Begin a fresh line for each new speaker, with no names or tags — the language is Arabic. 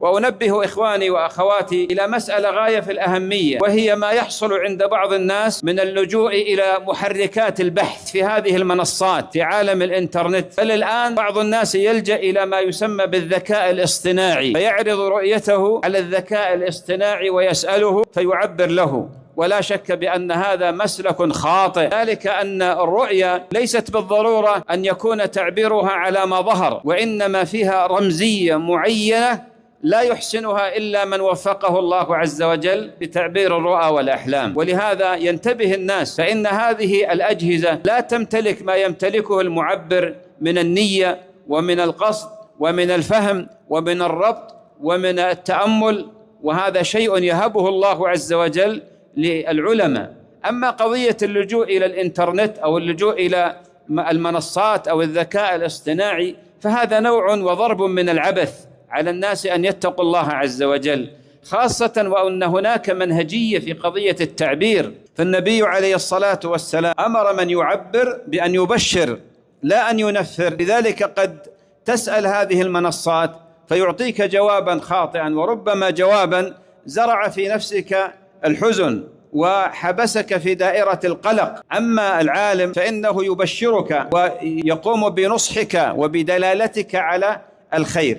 وأنبه إخواني وأخواتي إلى مسألة غاية في الأهمية، وهي ما يحصل عند بعض الناس من اللجوء إلى محركات البحث في هذه المنصات في عالم الإنترنت. بل الآن بعض الناس يلجأ إلى ما يسمى بالذكاء الاصطناعي، فيعرض رؤيته على الذكاء الاصطناعي ويسأله فيعبر له. ولا شك بأن هذا مسلك خاطئ، ذلك أن الرؤيا ليست بالضرورة أن يكون تعبيرها على ما ظهر، وإنما فيها رمزية معينة لا يحسنها إلا من وفقه الله عز وجل بتعبير الرؤى والأحلام. ولهذا ينتبه الناس، فإن هذه الأجهزة لا تمتلك ما يمتلكه المعبر من النية ومن القصد ومن الفهم ومن الربط ومن التأمل، وهذا شيء يهبه الله عز وجل للعلماء. أما قضية اللجوء إلى الإنترنت أو اللجوء إلى المنصات أو الذكاء الاصطناعي فهذا نوع وضرب من العبث على الناس أن يتقوا الله عز وجل، خاصة وأن هناك منهجية في قضية التعبير. فالنبي عليه الصلاة والسلام أمر من يعبر بأن يبشر لا أن ينفر، لذلك قد تسأل هذه المنصات فيعطيك جوابا خاطئا، وربما جوابا زرع في نفسك الحزن وحبسك في دائرة القلق. أما العالم فإنه يبشرك ويقوم بنصحك وبدلالتك على الخير.